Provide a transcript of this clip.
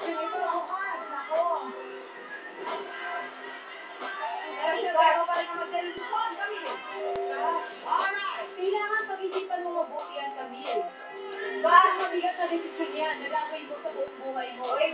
Ito ako ka. Ako. Bago pa rin ang magdalisyon, Camille. Alright. Kailangan pag-isipan mo mabuti yan, Camille. Bakit mabigat na desisyon yan? Nagagawin mo sa buong buhay mo. Okay,